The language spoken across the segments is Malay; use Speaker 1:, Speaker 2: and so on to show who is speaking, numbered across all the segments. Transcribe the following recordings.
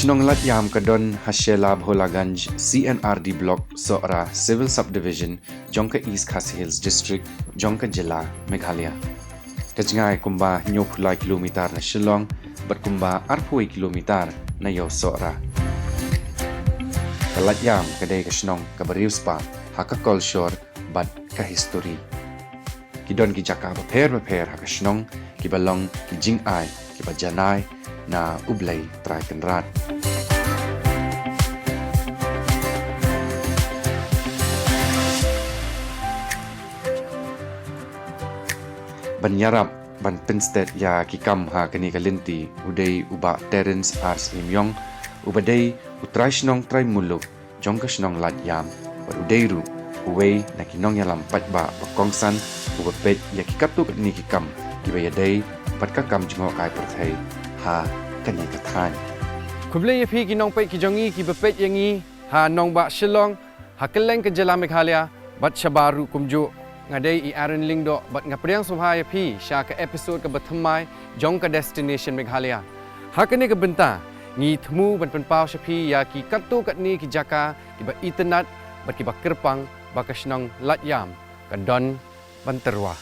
Speaker 1: Kashnong lat yam kadon Hashela Bholaganj CNRD Block Sora Civil Subdivision Jonka East Khasi Hills District Jonka Jilla Meghalaya. Kajngai kumba nyopulai kilometer na Shillong bat kumba arpui kilometer na yo Sora. Kalat yam kadai kashnong kabarius pa hakakol shore bat kahistory. Kidon kijaka baper hakashnong kibalong kijing ai kibajanai na ublay try kenrat. Banyarap ban pinstet ya kikam ha kani kalinti uday uba Terence Ars Imyong ubadai utraishnong try muluk jongkashnong lat yam bar udayru uway na kinong yalam patba bakongsan ubapet ya kikatu ni kikam kibayadai patkakam jingo kai perthai ha kani kathan
Speaker 2: kublay yapi kinong pay kijongi kibapet yangi ha nong ba Shillong ha keleng ke Jala Meghalaya bat shabaru kumju ngadai i Aaron Lingdo bat ngapriang subha yapi sha ka episode ka bathamai jong ka destination Meghalaya ha kani ka benta ngi thmu ban penpau shapi ya ki katu kat ni ki jaka kiba internet bat kiba kerpang bakashnong latyam kadon banterwa.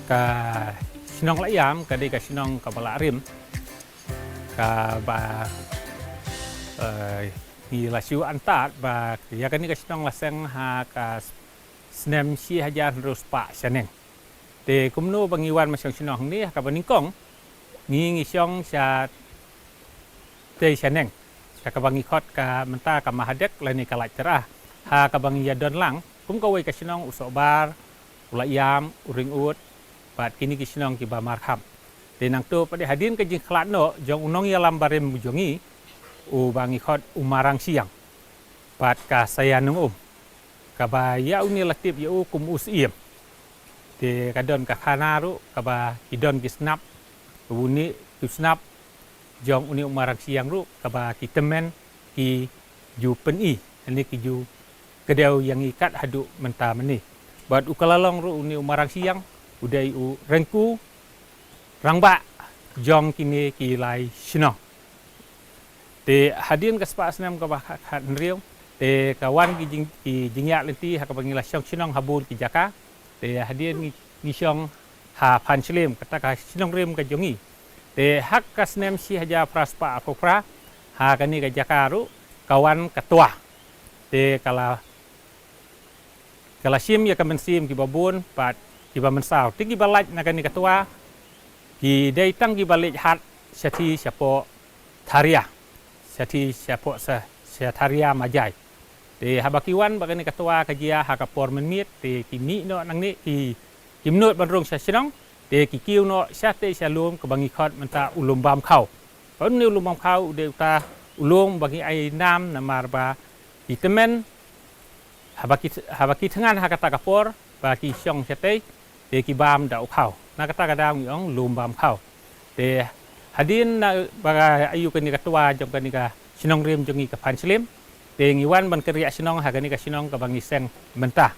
Speaker 3: Ka sinong layam kadi ka sinong kabala rim ka ba ni lasiu antat ba ya kani ka sinong laseng ha ka snem si hajar terus pa saneng te kumno bangiwan masang sinong ni ka baningkong ngi ngisyong sa te saneng sa ka bangikot ka menta ka mahadek lani ka cerah ha ka bangi yadon lang kum ka way ka sinong usobar ulayam uring ut pat kini kisnong ki ba marham tenang tu pada hadin ke jing khlatno jong unong ya lambarem mujongi u bangi khot umarang siang pat ka sayanung ka ba ya uni latip ya kum usiem te kadon ka khanaru ka ba kidon kisnap uni kisnap jong uni umarang siang ru ka ba kitemen ki ju peni ani ki ju kedau yang ikat hadu menta meni bat ukalalong ru uni umarang siang udai u rengku rangba jong kini kilai sino te hadin ka spa senam ka bahat nriu te kawan ki jingya lenti ha ka bangila syong sinong habul ki jaka te hadin ni syong ha panchlim kata ka sinong rim ka jongi te hak ka senam si haja praspa akopra ha kani ka jakaru kawan ketua te kala sim ya ka mensim ki babun pat kiba mensau tinggi balaj nagani ketua ki daitang ki balik hat syati syapo tharia syati syapo sa tharia majai te habakiwan bagani ketua kajia hakapor menmit te kimi no nang ni ki kimnot banrung syasnong te ki kiu no syate syalum ke bangi khot menta ulum bam khau pon ni ulum bam khau de uta ulung bagi ai nam namar ba itemen habaki thangan hakata kapor ba ki syong syate te ki bam dau khau na kata kadang yong lum bam khau te hadin na baga ayu kani ketua jom kani ka sinong rim jongi ka panslim te ngiwan ban kerja sinong ha kani ka sinong ka bangi seng mentah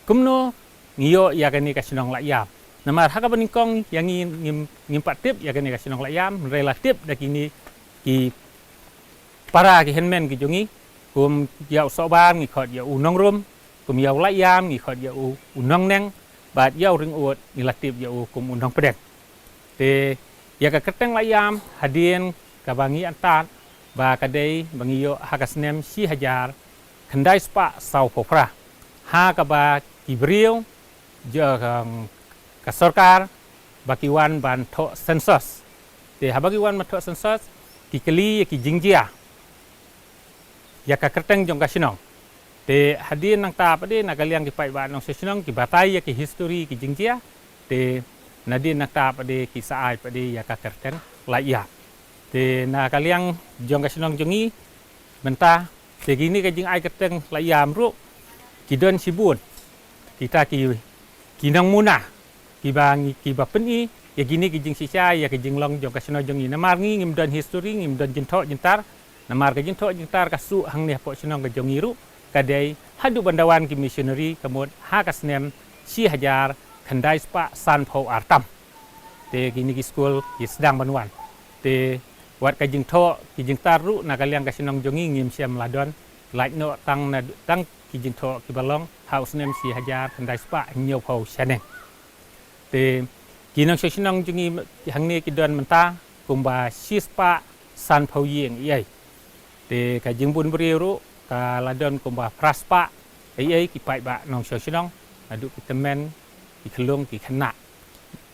Speaker 3: kumno ngiyo ya kani ka sinong layam namar ha ka baningkong yang ngimpat tip ya kani ka sinong layam relatif dakini ki para ki henmen ki jongi kum ya soban ngi khot ya unong rum kum ya layam ngi khot ya unong neng bat yau ring uot nilatip yau kum undang pedek te ya ka keteng layam hadin ka bangi antat ba kadai bangi yo hakasnem si hajar khandai spa sau popra ha ka ba kibriu je ka sarkar bakiwan ban tho sensus te habagiwan ma tho sensus kikeli ki jingjia ya ka keteng jong ka sinong te hadin nang ta pade nagaliang ki pai ba nong sesinong ki batai ya ki history ki jingjia te nadin nang ta pade ki saai pade ya ka kerten la ya te nagaliang jong ka sinong jongi menta te gini ka jing ai kerteng la yam ru ki don sibun kita ki nang muna ki bangi ki bapeni ya gini ki jing sisa ya ki jing long jong ka sinong jongi namar ngi ngim don history ngim don jintok jintar namar ka jintok jintar ka su hang ne po sinong ka jongi ru kadai hadu bandawan ki missionary kamut hakasnem si hajar khandai spa san phau artam te kini ki school ki sedang banwan te wat ka jing tho ki jing taru na kaliang ka sinong jongi ngim siam ladon like no tang ki jing tho ki balong house nem si hajar khandai spa nyo phau chaneng te kinong sinong jongi hang ne ki don menta kumba si spa san phau yeng yai te ka jing bun briru ka ladon kumba praspa ai ki pai ba nong sinong adu ki temen ki kelung ki kena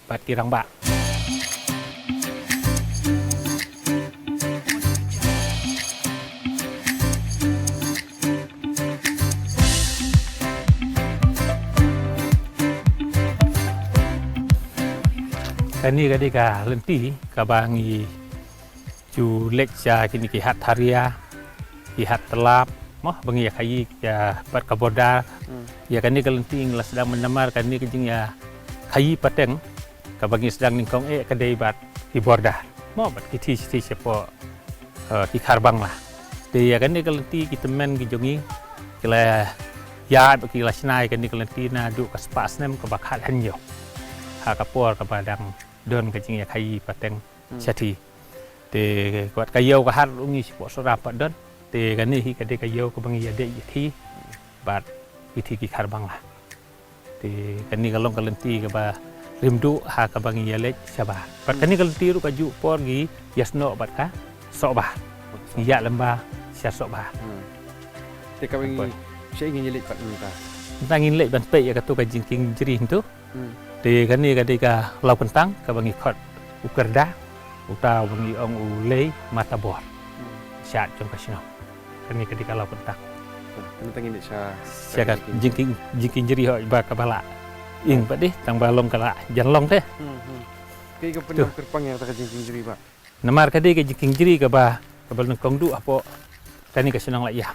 Speaker 3: bat ki rang ba kani kadika lenti kabangi ju lekja kini ki hat haria ki hat telap moh bangi ya kayi ya bat kaboda ya kani kalenti nglas sedang menamar kani kejing ya kayi pateng kabangi sedang ningkong kadai bat ki borda moh bat ki ti sepo ki karbang lah de ya kani kalenti ki temen ki jongi kila ya ki lasnai kani kalenti na du kaspas nem ka bakhat hanyo ha kapor ka badang don kejing ya kayi pateng chati te kuat kayo ka har ungi sipo sora padon te kani hi kade kayo ko bangi ade thi bat ithi ki kharbang la te kani kalong kalenti ka ba rimdu ha ka bangi ya lek saba bat kani kalenti ru ka ju por gi yasno bat ka so ba ya lamba sia so ba
Speaker 2: te ka bangi saya ingin nyelit pat minta
Speaker 3: tangin lek ban pe ya ka tu ka jingking jeri tu te kani kade ka lau kentang ka bangi khot ukerda uta bangi ong ulei mata bor syat jong kasino kani kade ka lau kentang
Speaker 2: kami tangin sa
Speaker 3: siaga jingking jeri ho ba ka bala ing pa di tang balong kala janlong teh
Speaker 2: kay ka penang kerpang yang tak jingking jeri pak
Speaker 3: namar kade ka jingking jeri ka ba ka balong kong du apo kani ka sinong la ya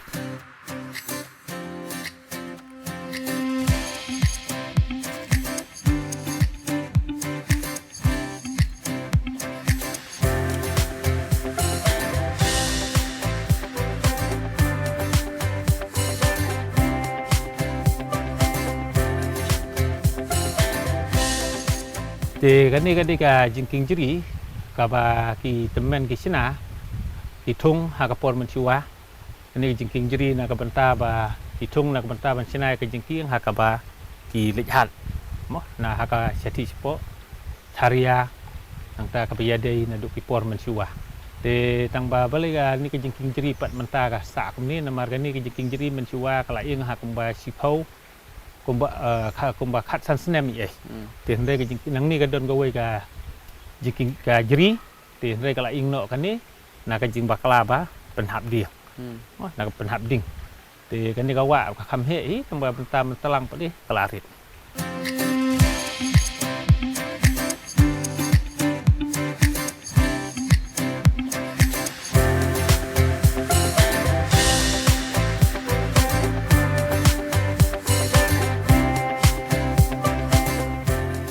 Speaker 3: te kani ka jingking jeri ka ba ki temen ki sina ki thung ha ka por man chiwa kani jingking jeri na ka banta ba ki thung na ka banta ban sina ka jingking ha ka ba ki lijhat mo na ha ka chati sipo tharia angta ka piyadai na du ki por man chiwa te tang ba bale ga ni ka jingking jeri pat manta ka sa kum ni na mar kani ka jingking jeri man chiwa kala ing ha kum ba sipau kumba khat san snem ye te ndai ka jing nang ni ka don ka wei ka jiking ka jeri te ndai ka la ing no kan ni na ka jing bakla ba penhap dia na ka penhap ding te kan ni ka wa ka kham he hi kamba bentam telang pa di kelarit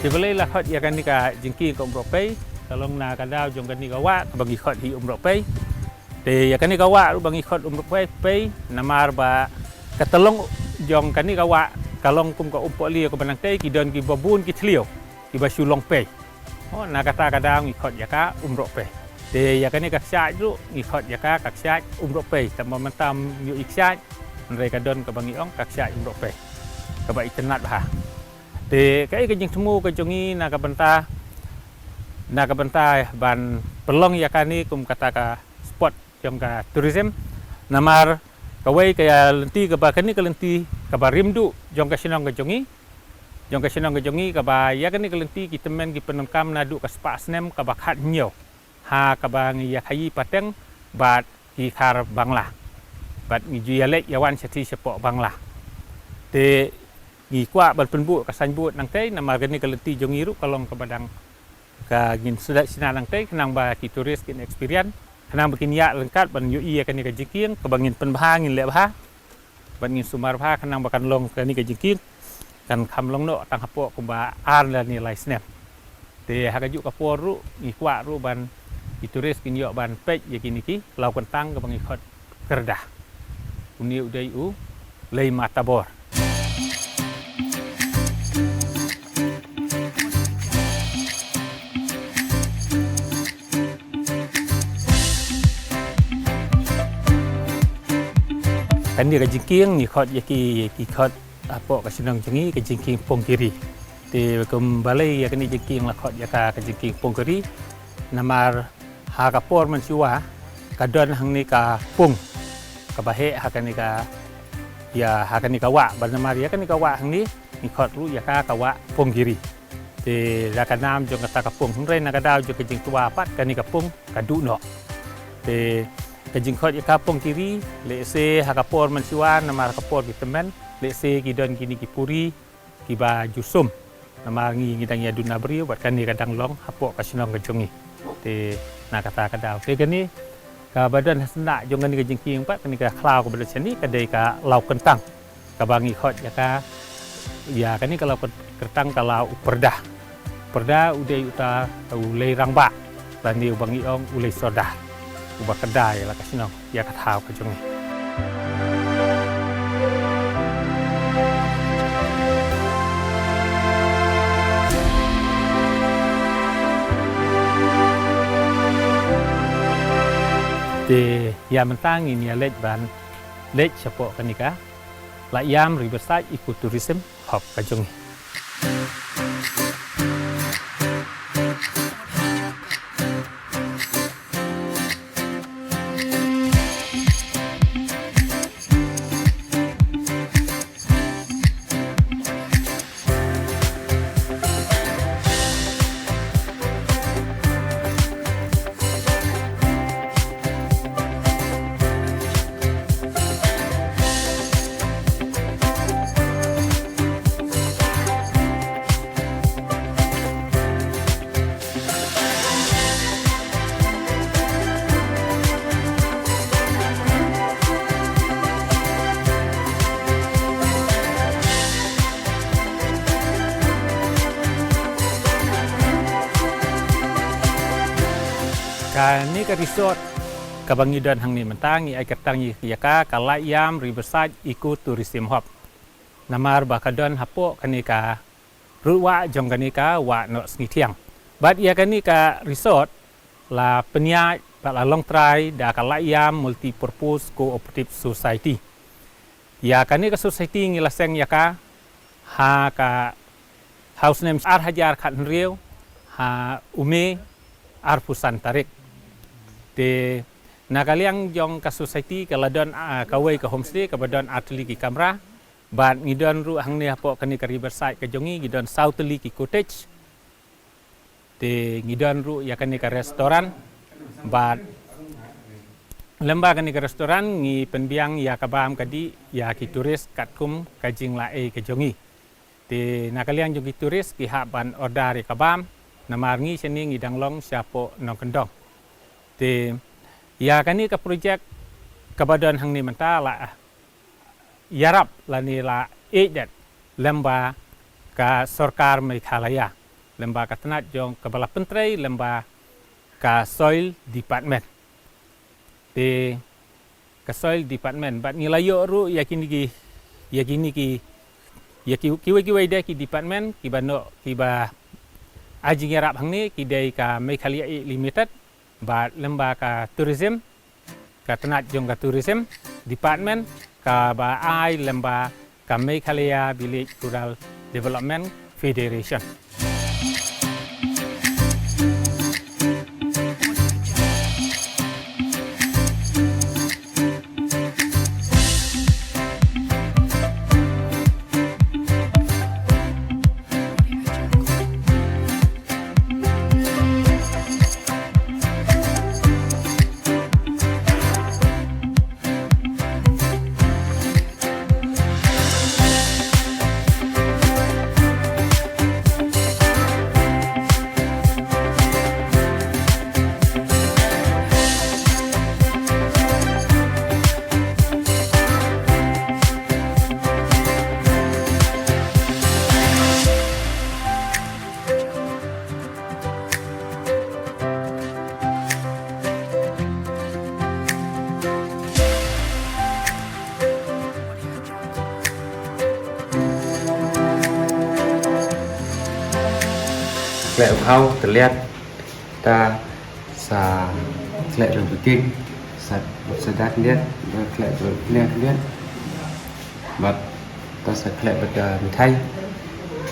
Speaker 3: boleh lah khot ya kan ni ka jingki ko umro pei kalong na ka daw jong kan ni ka wa bagi khot hi umro pei te ya kan ni ka wa bagi khot umro pei namar ba katalong jong kan ni ka wa kalong kum ka umpo li ko banang tei ki don ki babun ki thlio ki ba sulong pei oh na kata ka daw ngi khot ya ka umro pei te ya kan ni ka sya ju ngi khot ya ka sya umro pei tam momentam yu iksya nre ka don ka bangi ong ka sya umro pei ka ba itenat ba te kai ka jing temu ka jongi na ka banta ban pelong ya kani kum kata ka spot jong ka tourism namar ka wei ka lenti ka ba kani ka lenti ka ba rimdu jong ka sinong ka jongi ka ba ya kani ka lenti ki temen ki penungkam na du ka spa snem ka ba khat nyo ha ka ba ngi ya khayi pateng bat ki khar bangla bat ngi ju ya lek yawan chati sepo bangla te gi kwa bal penbu ka sanbu nang tei na margani kalenti jongiru kalong ka badang ka gin sudah sina nang tei kenang ba ki turis kin experience kenang bikin ya lengkap ban yu iya kan ka jiking ka bangin penbahangin le bah ban ngin sumar bah kenang bakan long ka ni ka jiking kan kham long no tang hapo ko ba ar la ni lai snap te ha ka ju ka poru gi kwa ru ban ki turis kin yo ban pej ya kini ki lau kentang ka bangi khot kerdah uni udai u lei matabor. Kan dia kejingking ni khot yaki khot apa kasenang jengi kejingking pong kiri. Ti kembali ya kini jingking la khot yaka kejingking pong kiri. Namar ha kapor man siwa kadon hang ni ka pung ka bahe ha kan ni ka ya ha kan ni ka wa ban namar ya kan ni ka wa hang ni khot ru yaka ka wa pong kiri. Ti la ka nam jong kata ka pung hang re na ka daw jo kejing tua pat kan ni ka pung ka du no. Ti kejing khot yaka pong kiri le se ha kapor man siwa namar kapor vitamin le se kidon kini kipuri kiba jusum namar ngi ngidang ya duna brio buat kan ni kadang long hapo kasinong kejongi te na kata kadau te gani ka badan hasna jong ni kejing king pat kan ni ka klau ka badan seni kadai ka lau kentang ka bangi khot yaka ya kan ni kalau kentang kalau perda udai uta ulei rangba dan ni bangi ong ulei soda ubah kedai lah kasinong ya katau kejongi. Di ya mentang ini lej ban lej siapa kanika la yam riverside ecotourism hub kajongi. Ni ke resort kabangidan hang ni mentangi ai katangi yaka kalayam riverside ecotourism hub namar bakadon hapo kanika ruwa jong kanika wa no snitiang bat ia kanika resort la penya la long try da kalayam multipurpose cooperative society ya kanika society ngilaseng yaka ha ka house names ar hajar khat riu ha ume ar pusan tarik de nakaliang jong ka society kaladon kawai ka homestay kabadon atli ki kamera ban ngidon ru hang ni apo kani ka riverside ka jongi ngidon southly ki cottage de ngidon ru ya kani ka restoran ban lemba kani ka restoran ngi penbiang ya kabam kadi ya ki turis katkum kajing lae ka jongi de nakaliang jong ki turis ki haban ordari kabam namar ngi seni ngidang long siapo nong kendong te ya kani ka projek kabadan hang ni menta la yarap la ni la ejet lemba ka sarkar Meghalaya lemba ka tanat jong kepala penteri lemba ka soil department te ka soil department bat nilayo ru yakini ki kiwe de ki department ki bano ki ba ajing yarap hang ni ki dei ka Meghalaya limited bat lemba ka tourism ka tanat jong ka tourism department ka ba ai lemba ka Meghalaya Village Rural Development Federation.
Speaker 4: lẹ khâu từ lẹt ta sa lẹ rồi kinh sa đát lẹt lẹ rồi lẹt và ta sa lẹ bật mì thay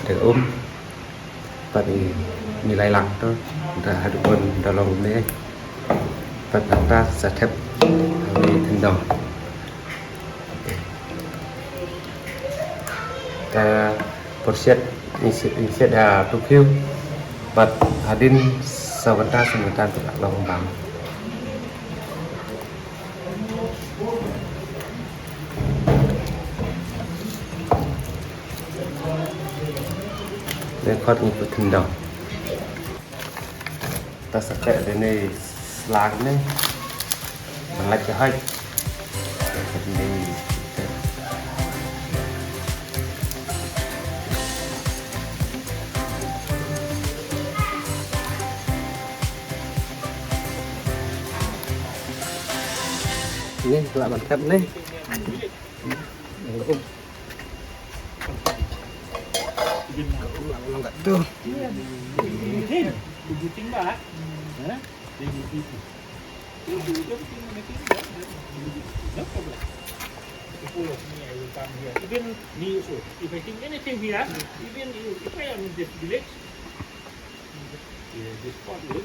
Speaker 4: để và thì mì lay lặng thôi ta hai đứa con đã lòng đấy và ta sa thép mì thành đồng ta proses inset Tokyo but hadin sebentar untuk long bang để khót ngục thân đồng ta sẽ chạy đến đây láng này bằng lạch cho hết ini kelak mantap nih enggak tuh
Speaker 3: Even if I think anything here, even if I am in this village, this spot is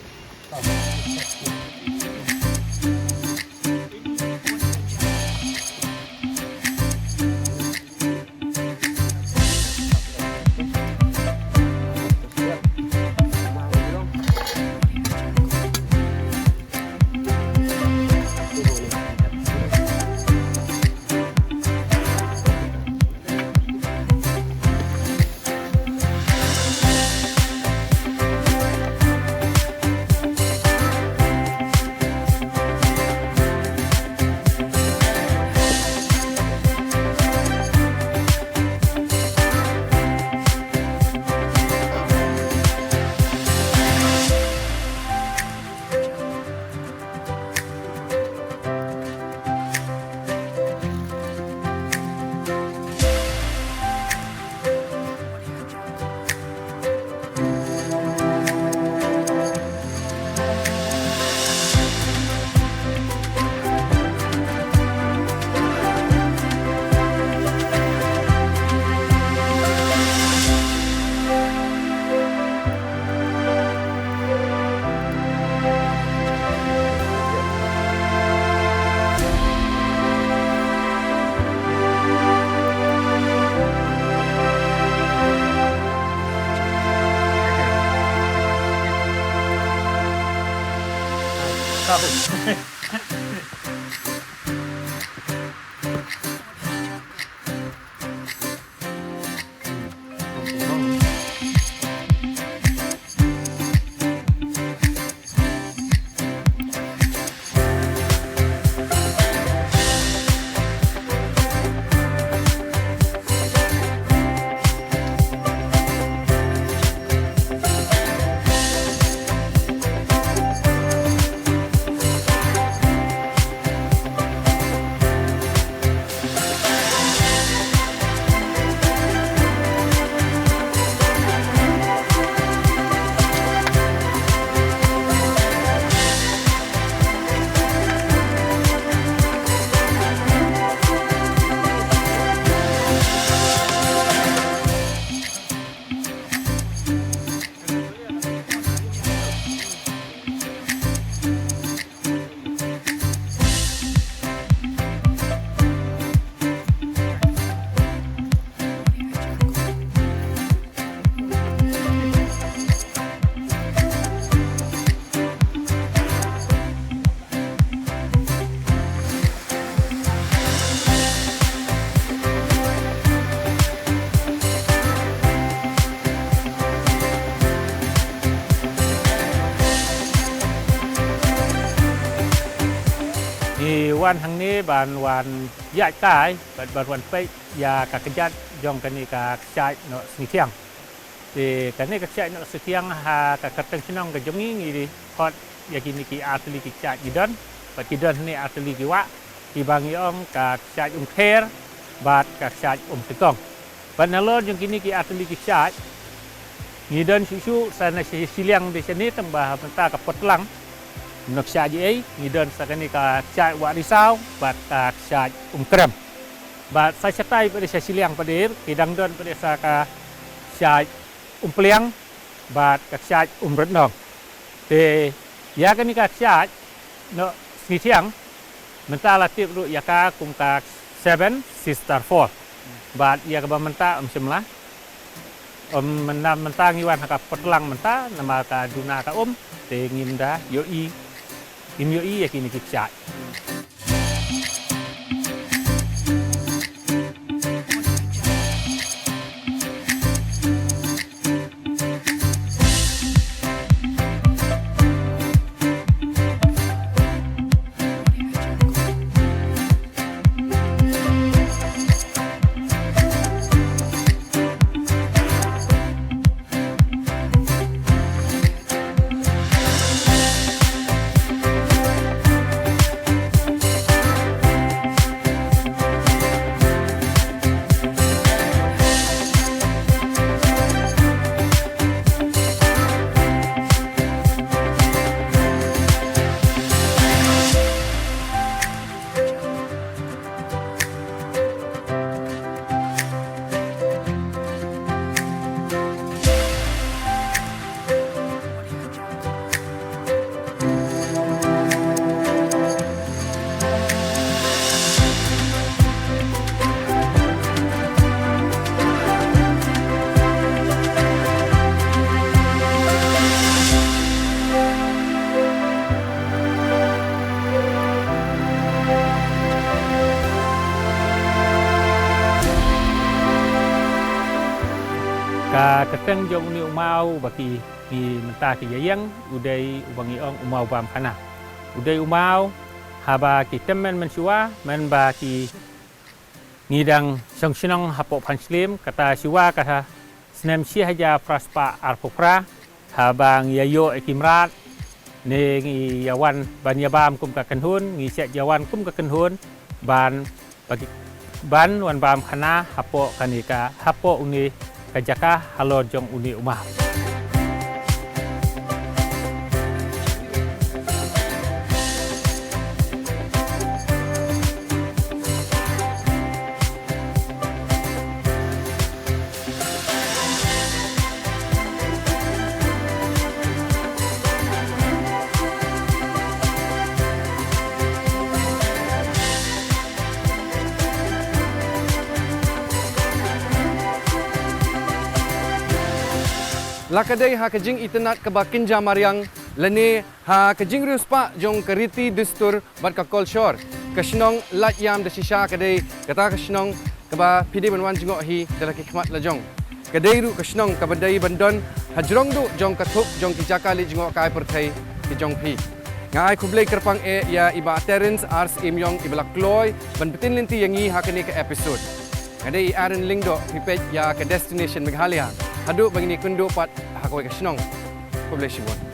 Speaker 3: วันทางนี้บานวันยายกายบานวันไปยากากจัดยองกันนี่กากใจเนาะสิเที่ยงdi kan ni kecak nak setiang ha kakatang senang ke jongi ni hot ya kini ki atli ki cak gidan pat gidan ni atli ki wa ki bangi om ka cak kher bat ka cak tekong pan nalor jong kini ki atli ki cak ngidon susu sana siliang di sini tambah mentah ke potlang nok sya ji ngidon sakani ka sya wa risau bat ka sya krem bat sa setai pada sya siliang padir kidang don pada sa ka sya pliang bat ka sya rednong te ya kani ka sya no sitiang mentah latip ru ya ka kum ka 7 sister 4 bat ya ka mentah semlah mentang iwan haka petlang mentah nama ka duna ka te ngimda yoi ya kini kicak ka keteng jong ni umau baki ni mentah ki yayang udai ubangi ong umau bam kana udai umau haba ki temen mensua men ba ki ngidang songsinong hapo panslim kata siwa kata snem si haja praspa arpopra habang yayo ekimrat ne ngi yawan ban yabam kum ka kenhun ngi set yawan kum ka kenhun ban bagi ban wan bam kana hapo kanika hapo uni kajaka halo jong uni umah
Speaker 2: Lakadai ha kajing itenat kebakin jamariang lene ha kajing ruspa jong keriti dustur bat ka kolshor kasnong lat yam de shisha kadai kata kasnong kaba pidi banwan jingok hi dalaki khmat lajong kadai ru kasnong kabadai bandon hajrong du jong kathup jong kijaka li jingok kai perthai ki jong phi ngai khublei kerpang ya iba terence ars imyong ibla kloy ban betin linti yangi ha kani ka episode kadai Aaron Lingdo pipet ya ke destination Meghalaya hadu bagi ni kundu pat hakoi kasnong khublei shibon